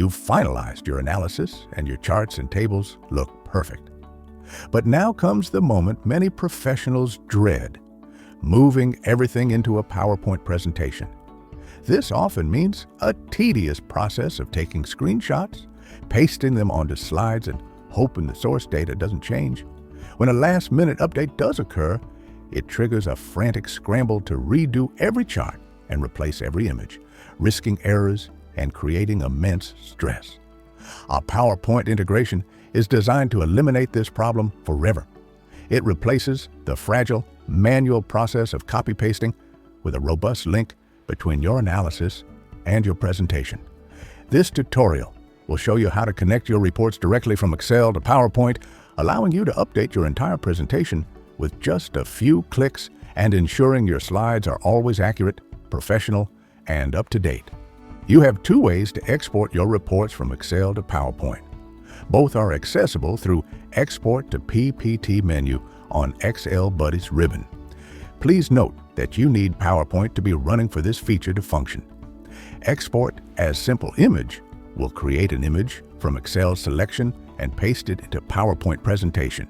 You've finalized your analysis and your charts and tables look perfect. But now comes the moment many professionals dread: moving everything into a PowerPoint presentation. This often means a tedious process of taking screenshots, pasting them onto slides, and hoping the source data doesn't change. When a last-minute update does occur, it triggers a frantic scramble to redo every chart and replace every image, risking errors and creating immense stress. Our PowerPoint integration is designed to eliminate this problem forever. It replaces the fragile, manual process of copy-pasting with a robust link between your analysis and your presentation. This tutorial will show you how to connect your reports directly from Excel to PowerPoint, allowing you to update your entire presentation with just a few clicks and ensuring your slides are always accurate, professional, and up to date. You have two ways to export your reports from Excel to PowerPoint. Both are accessible through Export to PPT menu on XLBuddy's ribbon. Please note that you need PowerPoint to be running for this feature to function. Export as simple image will create an image from Excel selection and paste it into PowerPoint presentation.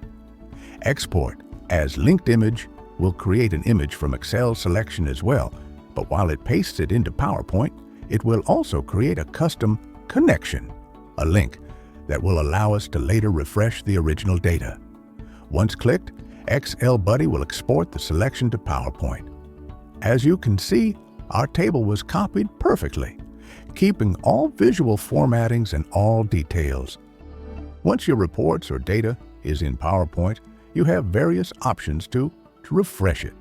Export as linked image will create an image from Excel selection as well, but while it pastes it into PowerPoint, it will also create a custom connection, a link that will allow us to later refresh the original data. Once clicked, XLBuddy will export the selection to PowerPoint. As you can see, our table was copied perfectly, keeping all visual formattings and all details. Once your reports or data is in PowerPoint, you have various options to refresh it.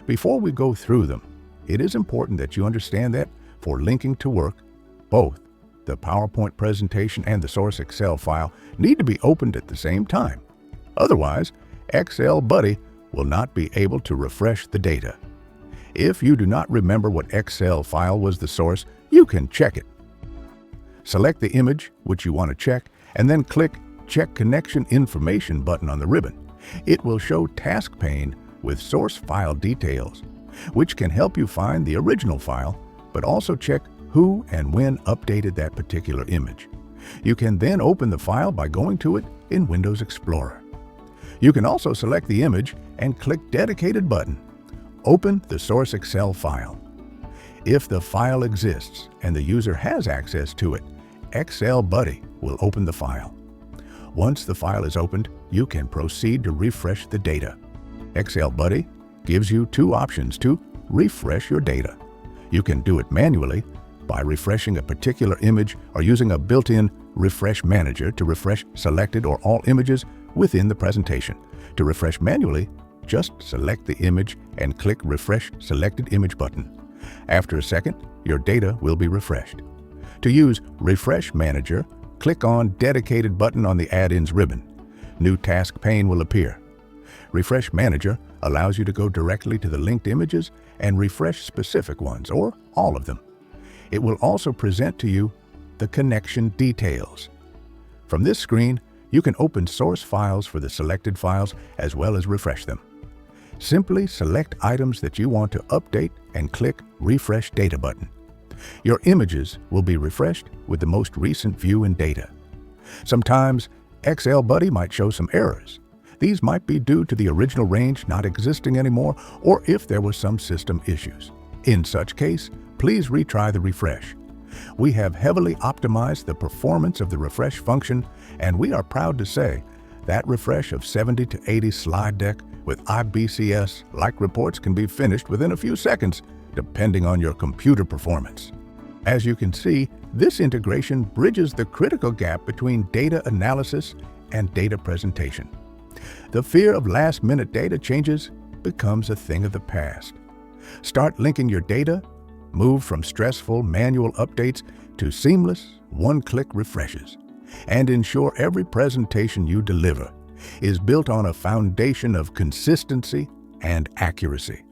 Before we go through them, it is important that you understand that for linking to work, both the PowerPoint presentation and the source Excel file need to be opened at the same time. Otherwise, XLBuddy will not be able to refresh the data. If you do not remember what Excel file was the source, you can check it. Select the image which you want to check, and then click Check Connection Information button on the ribbon. It will show task pane with source file details, which can help you find the original file, but also check who and when updated that particular image. You can then open the file by going to it in Windows Explorer. You can also select the image and click Dedicated button. Open the source Excel file. If the file exists and the user has access to it, XLBuddy will open the file. Once the file is opened, you can proceed to refresh the data. XLBuddy gives you two options to refresh your data. You can do it manually by refreshing a particular image or using a built-in Refresh Manager to refresh selected or all images within the presentation. To refresh manually, just select the image and click Refresh Selected Image button. After a second, your data will be refreshed. To use Refresh Manager, click on Dedicated button on the Add-ins ribbon. New task pane will appear. Refresh Manager allows you to go directly to the linked images and refresh specific ones, or all of them. It will also present to you the connection details. From this screen, you can open source files for the selected files as well as refresh them. Simply select items that you want to update and click Refresh Data button. Your images will be refreshed with the most recent view in data. Sometimes XLBuddy might show some errors. These might be due to the original range not existing anymore, or if there was some system issues. In such case, please retry the refresh. We have heavily optimized the performance of the refresh function, and we are proud to say that refresh of 70 to 80 slide deck with IBCS-like reports can be finished within a few seconds, depending on your computer performance. As you can see, this integration bridges the critical gap between data analysis and data presentation. The fear of last-minute data changes becomes a thing of the past. Start linking your data, move from stressful manual updates to seamless one-click refreshes, and ensure every presentation you deliver is built on a foundation of consistency and accuracy.